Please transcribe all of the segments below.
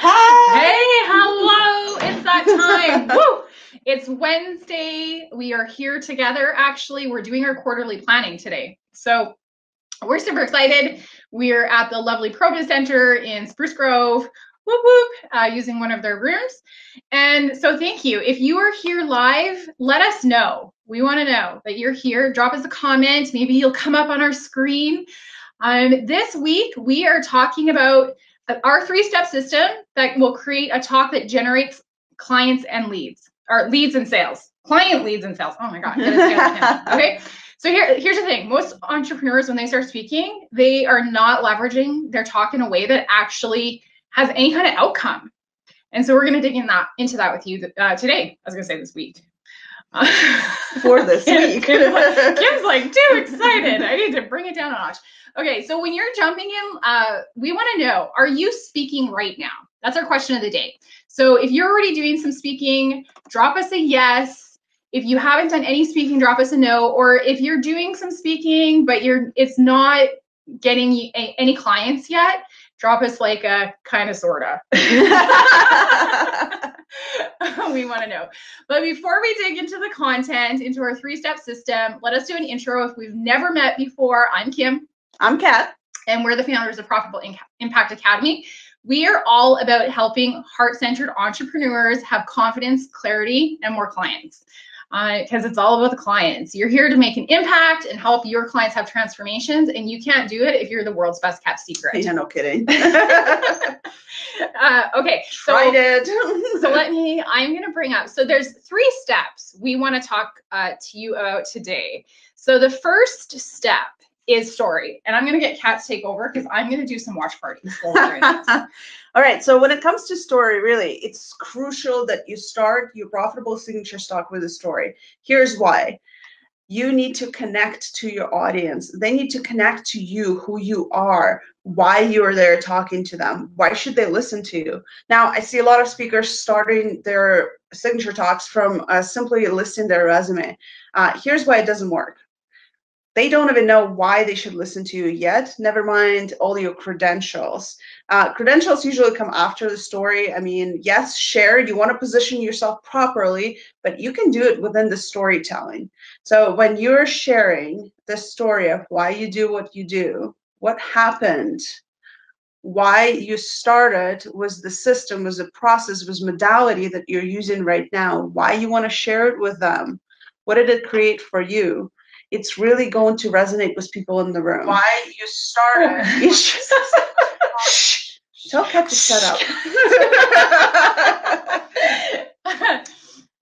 Hi. Hey, hello. It's that time. Woo! It's Wednesday. We are here together. Actually, we're doing our quarterly planning today. So we're super excited. We're at the lovely Provis Center in Spruce Grove, whoop whoop, using one of their rooms. And so thank you. If you are here live, let us know. We want to know that you're here. Drop us a comment. Maybe you'll come up on our screen. This week, we are talking about our three-step system that will create a talk that generates clients and leads, or leads and sales. Client leads and sales. Oh my God. Okay. So here's the thing. Most entrepreneurs, when they start speaking, they are not leveraging their talk in a way that actually has any kind of outcome. And so we're going to dig into that with you today. I was going to say this week. For this week. Kim's like too excited. I need to bring it down a notch. Okay, so when you're jumping in, we want to know, are you speaking right now? That's our question of the day. So if you're already doing some speaking, drop us a yes. If you haven't done any speaking, drop us a no. Or if you're doing some speaking, but it's not getting any clients yet, drop us like a kind of, sorta. We want to know. But before we dig into the content, into our three-step system, let us do an intro. If we've never met before, I'm Kim. I'm Kat. And we're the founders of Profitable Impact Academy. We are all about helping heart-centered entrepreneurs have confidence, clarity, and more clients. Because it's all about the clients. You're here to make an impact and help your clients have transformations, and you can't do it if you're the world's best kept secret. Yeah, no kidding. Okay, tried it. So I'm going to bring up, so there's 3 steps we want to talk to you about today. So the first step is story, and I'm going to get Kat to take over because I'm going to do some watch parties. All right, so when it comes to story, really, it's crucial that you start your profitable signature stock with a story. Here's why. You need to connect to your audience. They need to connect to you, who you are, why you're there talking to them. Why should they listen to you? Now, I see a lot of speakers starting their signature talks from simply listing their resume. Here's why it doesn't work. They don't even know why they should listen to you yet, never mind all your credentials. Credentials usually come after the story. I mean, yes, share, you want to position yourself properly, but you can do it within the storytelling. So when you're sharing the story of why you do what you do, what happened, why you started, was the system, was the process, was modality that you're using right now, why you want to share it with them, what did it create for you? It's really going to resonate with people in the room. Why you started. Shh. Tell Kat to shut up.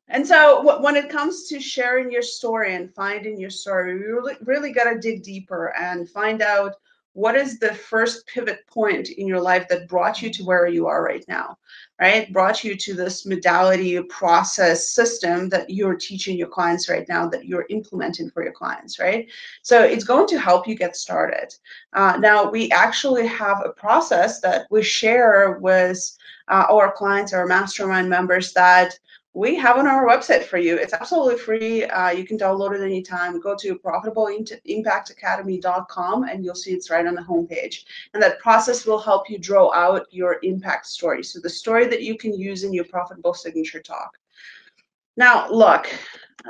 And so when it comes to sharing your story and finding your story, we really got to dig deeper and find out what is the first pivot point in your life that brought you to where you are right now, right? Brought you to this modality, process, system that you're teaching your clients right now, that you're implementing for your clients, right? So it's going to help you get started. Now, we actually have a process that we share with our clients, our mastermind members, that we have on our website for you. It's absolutely free. You can download it anytime. Go to profitableimpactacademy.com and you'll see it's right on the homepage. And that process will help you draw out your impact story. So the story that you can use in your profitable signature talk. Now, look,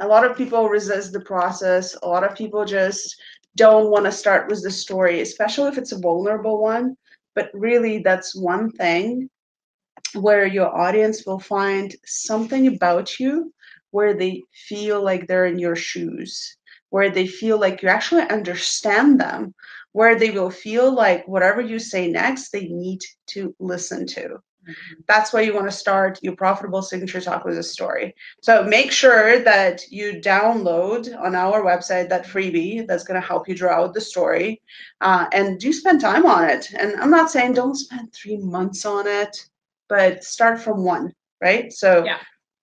a lot of people resist the process. A lot of people just don't want to start with the story, especially if it's a vulnerable one. But really, that's one thing where your audience will find something about you where they feel like they're in your shoes, where they feel like you actually understand them, where they will feel like whatever you say next, they need to listen to. That's why you want to start your profitable signature talk with a story. So make sure that you download on our website that freebie that's going to help you draw out the story, and do spend time on it. And I'm not saying don't spend 3 months on it, but start from 1, right? So yeah.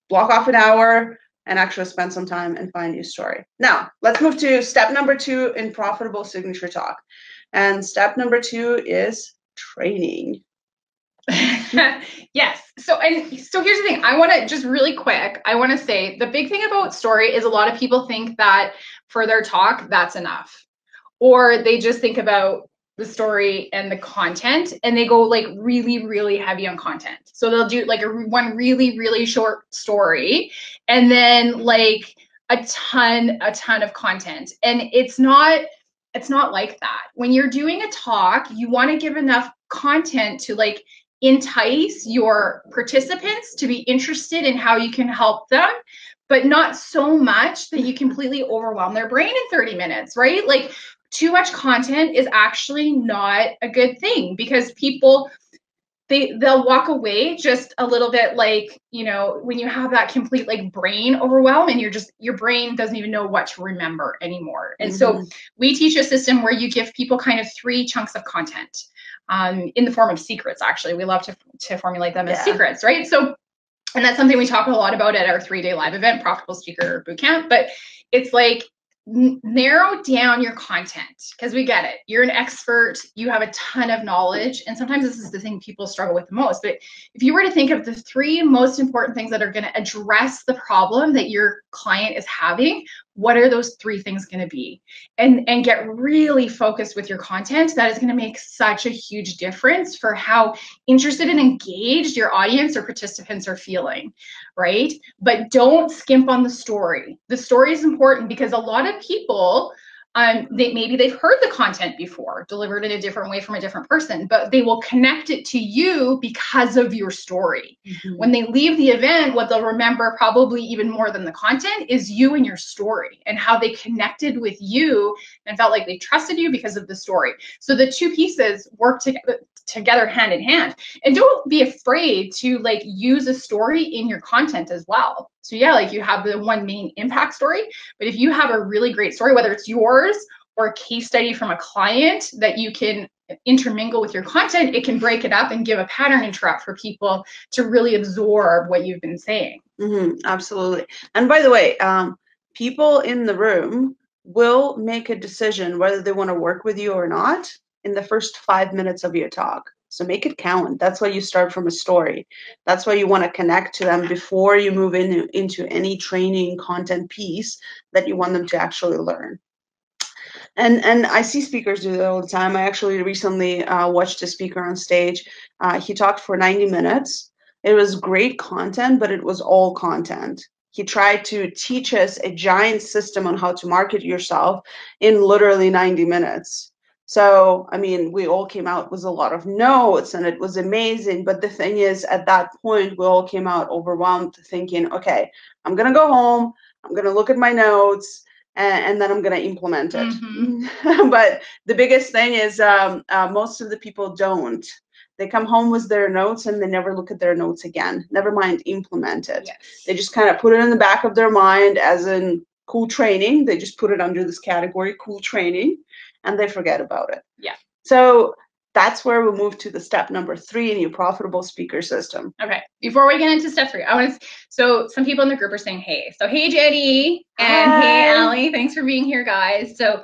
Block off an hour and actually spend some time and find your story. Now, let's move to step number 2 in profitable signature talk. And step number 2 is training. Yes. So here's the thing. I want to just really quick, I want to say the big thing about story is a lot of people think that for their talk, that's enough. Or they just think about the story and the content, and they go like really, really heavy on content. So they'll do like one really, really short story and then like a ton of content. And it's not like that. When you're doing a talk, you want to give enough content to like entice your participants to be interested in how you can help them, but not so much that you completely overwhelm their brain in 30 minutes, right? Like too much content is actually not a good thing, because people, they'll walk away just a little bit like, you know, when you have that complete like brain overwhelm and your brain doesn't even know what to remember anymore. And so we teach a system where you give people kind of 3 chunks of content in the form of secrets. Actually, we love to formulate them as secrets, right? So, and that's something we talk a lot about at our 3-day live event, Profitable Speaker Bootcamp. But it's like, narrow down your content, because we get it. You're an expert, you have a ton of knowledge, and sometimes this is the thing people struggle with the most. But if you were to think of the 3 most important things that are going to address the problem that your client is having, what are those 3 things going to be? And get really focused with your content. That is going to make such a huge difference for how interested and engaged your audience or participants are feeling, right? But don't skimp on the story. The story is important because a lot of people, maybe they've heard the content before, delivered in a different way from a different person, but they will connect it to you because of your story. When they leave the event, what they'll remember probably even more than the content is you and your story, and how they connected with you and felt like they trusted you because of the story. So the 2 pieces work together hand in hand. And don't be afraid to like use a story in your content as well. So yeah, like you have the one main impact story, but if you have a really great story, whether it's yours or a case study from a client that you can intermingle with your content, it can break it up and give a pattern interrupt for people to really absorb what you've been saying. Absolutely. And by the way, people in the room will make a decision whether they want to work with you or not in the first 5 minutes of your talk. So make it count. That's why you start from a story. That's why you want to connect to them before you move into any training content piece that you want them to actually learn. And I see speakers do that all the time. I actually recently watched a speaker on stage. He talked for 90 minutes. It was great content, but it was all content. He tried to teach us a giant system on how to market yourself in literally 90 minutes. So, I mean, we all came out with a lot of notes and it was amazing. But the thing is, at that point, we all came out overwhelmed thinking, okay, I'm going to go home. I'm going to look at my notes and then I'm going to implement it. But the biggest thing is most of the people don't. They come home with their notes and they never look at their notes again. Never mind implement it. Yes. They just kind of put it in the back of their mind as in cool training. They just put it under this category, cool training, and they forget about it. Yeah. So that's where we'll move to the step number 3 in your profitable speaker system. Okay. Before we get into step 3, so some people in the group are saying, hey. So hey, Jenny, and hey, Allie. Thanks for being here, guys. So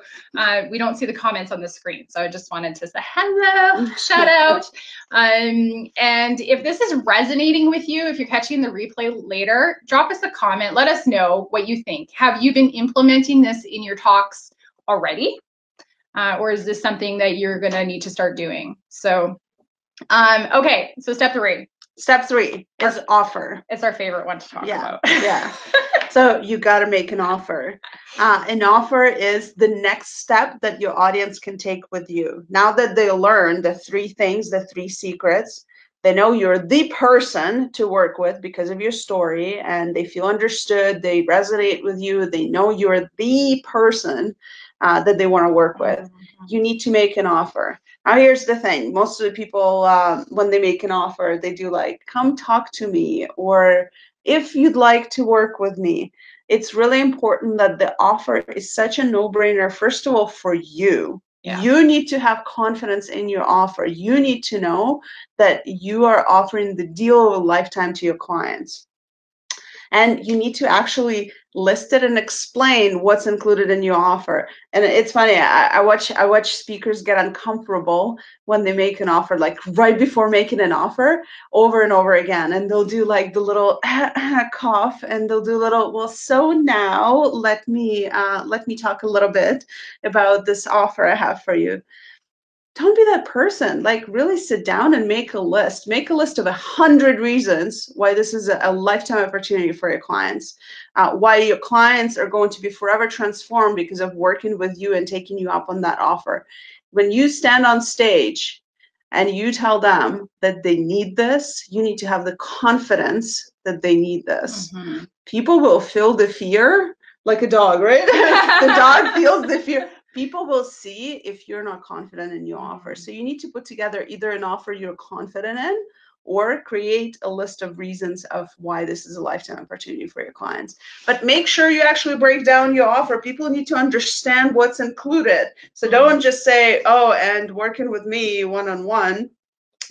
we don't see the comments on the screen. So I just wanted to say hello, shout out. And if this is resonating with you, if you're catching the replay later, drop us a comment. Let us know what you think. Have you been implementing this in your talks already? Or is this something that you're going to need to start doing? So, okay. So step 3. Step 3 is offer. It's our favorite one to talk about. Yeah. So you got to make an offer. An offer is the next step that your audience can take with you. Now that they learn the 3 things, the 3 secrets, they know you're the person to work with because of your story, and they feel understood. They resonate with you. They know you're the person that they want to work with. You need to make an offer. Now, here's the thing. Most of the people, when they make an offer, they do like, come talk to me, or if you'd like to work with me. It's really important that the offer is such a no-brainer, first of all, for you. Yeah. You need to have confidence in your offer. You need to know that you are offering the deal of a lifetime to your clients. And you need to actually list it and explain what's included in your offer. And it's funny, I watch speakers get uncomfortable when they make an offer, like right before making an offer, over and over again. And they'll do like the little cough, and they'll do a little, well, so now let me talk a little bit about this offer I have for you. don't be that person. Like, really sit down and make a list. Make a list of 100 reasons why this is a lifetime opportunity for your clients. Why your clients are going to be forever transformed because of working with you and taking you up on that offer. When you stand on stage and you tell them that they need this, you need to have the confidence that they need this. Mm-hmm. People will feel the fear like a dog, right? The dog feels the fear. People will see if you're not confident in your offer. So you need to put together either an offer you're confident in or create a list of reasons of why this is a lifetime opportunity for your clients. But make sure you actually break down your offer. People need to understand what's included. So don't just say, oh, and working with me one-on-one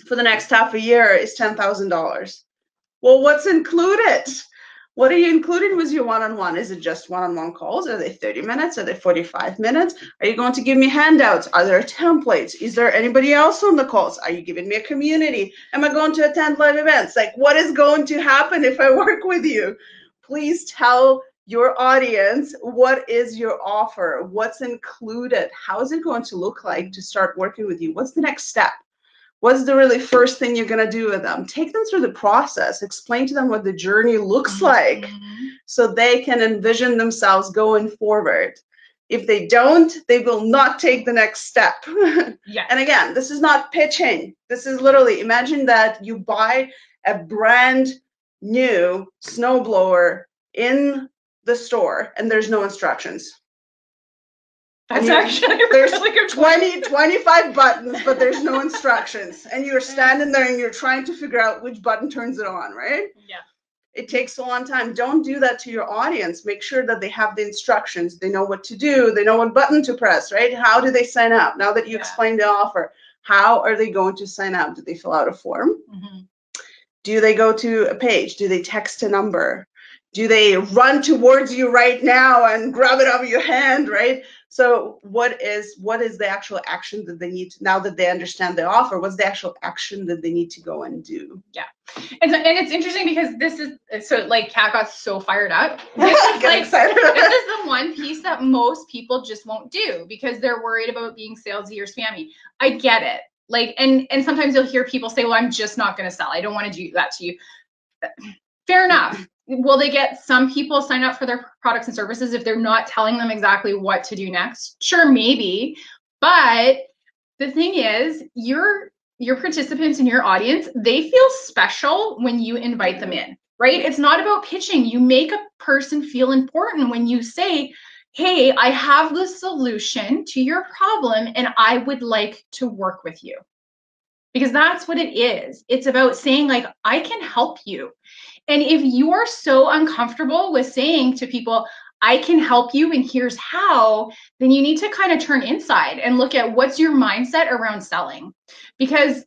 for the next half a year is $10,000. Well, what's included? What are you including with your one-on-one? Is it just one-on-one calls? Are they 30 minutes? Are they 45 minutes? Are you going to give me handouts? Are there templates? Is there anybody else on the calls? Are you giving me a community? Am I going to attend live events? Like, what is going to happen if I work with you? Please tell your audience what is your offer, what's included, how is it going to look like to start working with you? What's the next step? What's the really first thing you're going to do with them? Take them through the process. Explain to them what the journey looks like so they can envision themselves going forward. If they don't, they will not take the next step. Yeah. And again, this is not pitching. This is literally, imagine that you buy a brand new snowblower in the store and there's no instructions. That's actually there's really good 25 buttons, but there's no instructions. And you're standing there and you're trying to figure out which button turns it on, right? Yeah. It takes a long time. Don't do that to your audience. Make sure that they have the instructions. They know what to do. They know what button to press, right? How do they sign up? Now that you explained the offer, how are they going to sign up? Do they fill out a form? Do they go to a page? Do they text a number? Do they run towards you right now and grab it out of your hand, right? So what is the actual action that they need to, now that they understand the offer, what's the actual action that they need to go and do? Yeah. And it's interesting because this is, so like Kat got so fired up. This is like, excited. This is the one piece that most people just won't do because they're worried about being salesy or spammy. I get it. Like, and sometimes you'll hear people say, well, I'm just not going to sell. I don't want to do that to you. Fair enough. Will they get some people sign up for their products and services if they're not telling them exactly what to do next? Sure, maybe. But the thing is, your participants in your audience, they feel special when you invite them in, right? It's not about pitching. You make a person feel important when you say, hey, I have the solution to your problem and I would like to work with you. Because that's what it is. It's about saying, like, I can help you. And if you are so uncomfortable with saying to people, I can help you and here's how, then you need to kind of turn inside and look at what's your mindset around selling. Because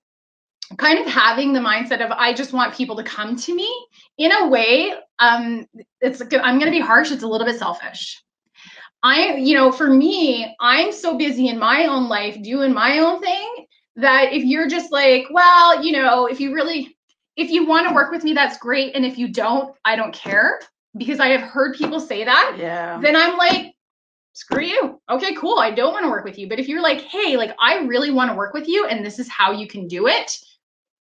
kind of having the mindset of, I just want people to come to me, in a way, I'm going to be harsh, it's a little bit selfish. For me, I'm so busy in my own life doing my own thing that if you're just like, well, if you want to work with me, that's great. And if you don't, I don't care, because I have heard people say that. Yeah. Then I'm like, screw you. Okay, cool. I don't want to work with you. But if you're like, hey, like, I really want to work with you and this is how you can do it,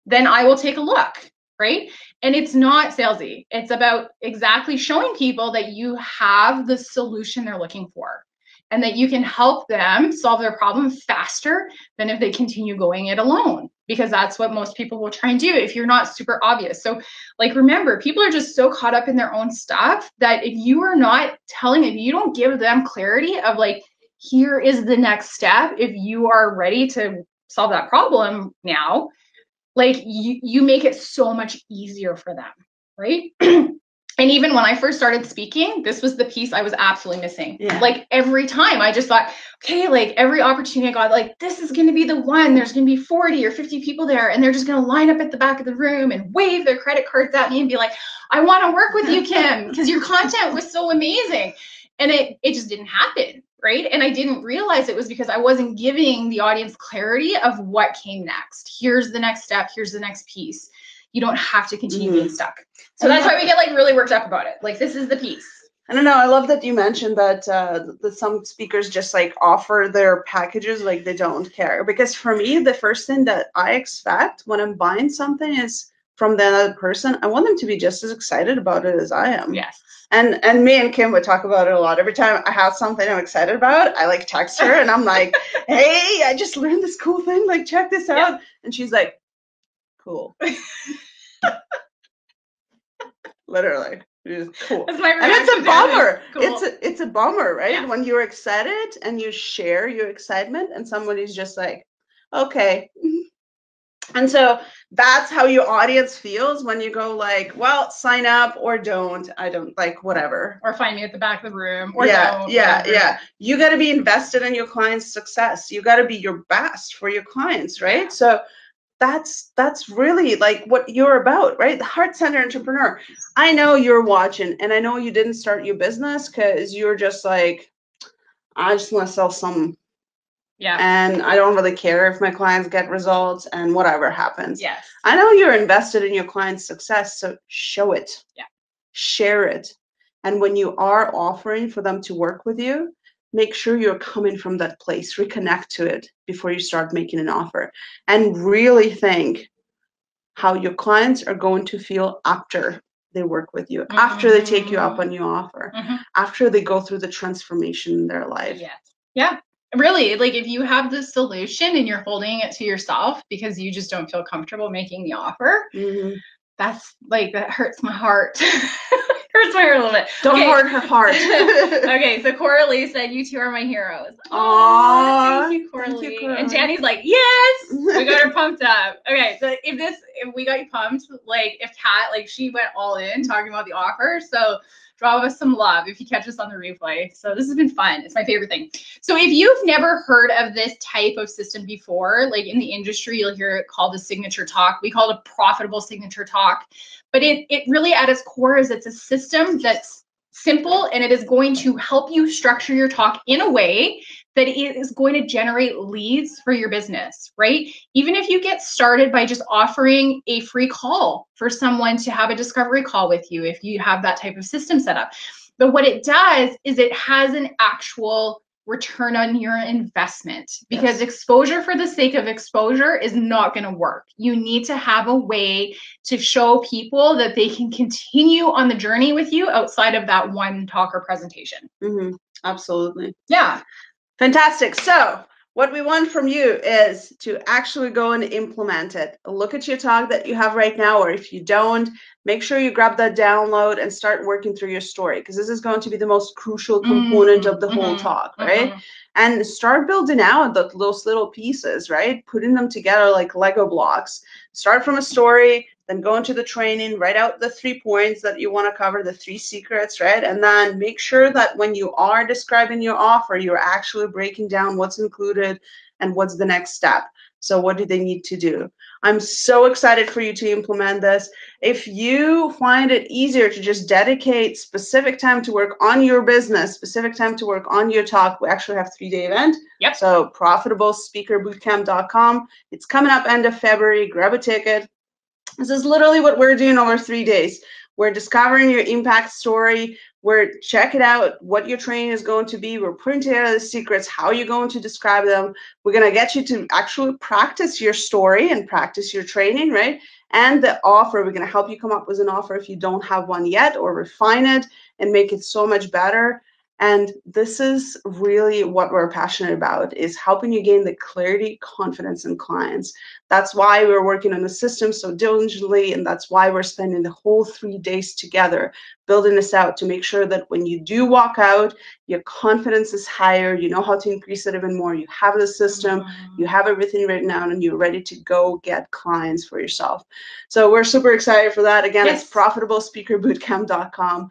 then I will take a look, right? And it's not salesy. It's about exactly showing people that you have the solution they're looking for and that you can help them solve their problem faster than if they continue going it alone, because that's what most people will try and do if you're not super obvious. So, like, remember, people are just so caught up in their own stuff that if you are not if you don't give them clarity of like, here is the next step, if you are ready to solve that problem now, like you make it so much easier for them, right? And even when I first started speaking, this was the piece I was absolutely missing. Yeah. Like every time I just thought, okay, like every opportunity I got, like, this is going to be the one, there's going to be 40 or 50 people there and they're just going to line up at the back of the room and wave their credit cards at me and be like, I want to work with you, Kim, because your content was so amazing. And it just didn't happen, right? And I didn't realize it was because I wasn't giving the audience clarity of what came next. Here's the next step. Here's the next piece. You don't have to continue being stuck. So that's why we get like really worked up about it. Like, this is the piece. I don't know. I love that you mentioned that that some speakers just like offer their packages like they don't care. Because for me, the first thing that I expect when I'm buying something is from the other person. I want them to be just as excited about it as I am. Yes. And me and Kim would talk about it a lot. Every time I have something I'm excited about, I like text her and I'm like, "Hey, I just learned this cool thing. Like, check this out." And she's like, "Cool." Literally. Cool. That's my And reaction. it's a bummer. Cool. It's a bummer, right? Yeah. When you're excited and you share your excitement and somebody's just like, okay. And so that's how your audience feels when you go like, well, sign up or don't. I don't like whatever. Or find me at the back of the room or don't. Yeah. You got to be invested in your client's success. You got to be your best for your clients, right? Yeah. So that's really like what you're about, right? The heart-centered entrepreneur. I know you're watching, and I know you didn't start your business because you're just like, I just want to sell some. Yeah. And I don't really care if my clients get results and whatever happens. Yes. I know you're invested in your client's success, so show it. Yeah. Share it. And when you are offering for them to work with you, make sure you're coming from that place. Reconnect to it before you start making an offer. And really think how your clients are going to feel after they work with you, after they take you up on your offer, after they go through the transformation in their life. Yes. Yeah. Really, like if you have the solution and you're holding it to yourself because you just don't feel comfortable making the offer, that's like, that hurts my heart. Hurts my heart a little bit. Don't hurt her heart. Okay, so Coralie said, "You two are my heroes." Aww, thank you, Coralie. And Janny's like, "Yes!" We got her pumped up. Okay, so if we got you pumped, like if Kat, like she went all in talking about the offer, so drop us some love if you catch us on the replay. So this has been fun. It's my favorite thing. So if you've never heard of this type of system before, like in the industry, you'll hear it called a signature talk. We call it a profitable signature talk. But it really at its core is it's a system that's simple and it is going to help you structure your talk in a way that it is going to generate leads for your business, right? Even if you get started by just offering a free call for someone to have a discovery call with you, if you have that type of system set up. But what it does is it has an actual return on your investment, because exposure for the sake of exposure is not going to work. You need to have a way to show people that they can continue on the journey with you outside of that one talk or presentation. Absolutely. Yeah. Fantastic. So what we want from you is to actually go and implement it. Look at your talk that you have right now, or if you don't, make sure you grab that download and start working through your story, because this is going to be the most crucial component of the whole talk, right? And start building out those little pieces, right? Putting them together like Lego blocks. Start from a story, then go into the training, write out the 3 points that you want to cover, the 3 secrets, right? And then make sure that when you are describing your offer, you're actually breaking down what's included and what's the next step. So what do they need to do? I'm so excited for you to implement this. If you find it easier to just dedicate specific time to work on your business, specific time to work on your talk, we actually have a 3-day event. So profitablespeakerbootcamp.com. It's coming up end of February. Grab a ticket. This is literally what we're doing over 3 days. We're discovering your impact story. We're checking out what your training is going to be. We're putting together the secrets, how you're going to describe them. We're going to get you to actually practice your story and practice your training, right? And the offer, we're going to help you come up with an offer if you don't have one yet, or refine it and make it so much better. And this is really what we're passionate about, is helping you gain the clarity, confidence in clients. That's why we're working on the system so diligently, and that's why we're spending the whole 3 days together building this out, to make sure that when you do walk out, your confidence is higher, you know how to increase it even more, you have the system, you have everything written down, and you're ready to go get clients for yourself. So we're super excited for that. Again, it's profitablespeakerbootcamp.com.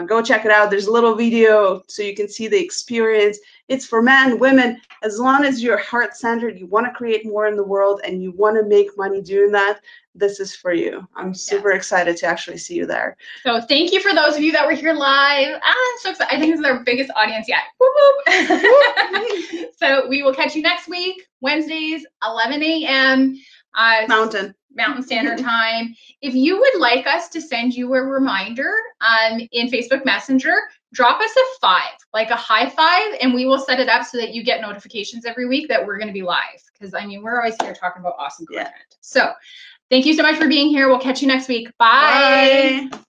Go check it out. There's a little video so you can see the experience. It's for men, women, as long as you're heart-centered, you want to create more in the world, and you want to make money doing that, this is for you. I'm super excited to actually see you there. So thank you for those of you that were here live. I'm so excited. I think this is our biggest audience yet. Whoop, whoop. So we will catch you next week, Wednesdays, 11 a.m. Mountain. Mountain Standard Time. If you would like us to send you a reminder in Facebook Messenger, drop us a 5, like a high 5, and we will set it up so that you get notifications every week that we're going to be live. Because, I mean, we're always here talking about awesome content. So thank you so much for being here. We'll catch you next week. Bye. Bye.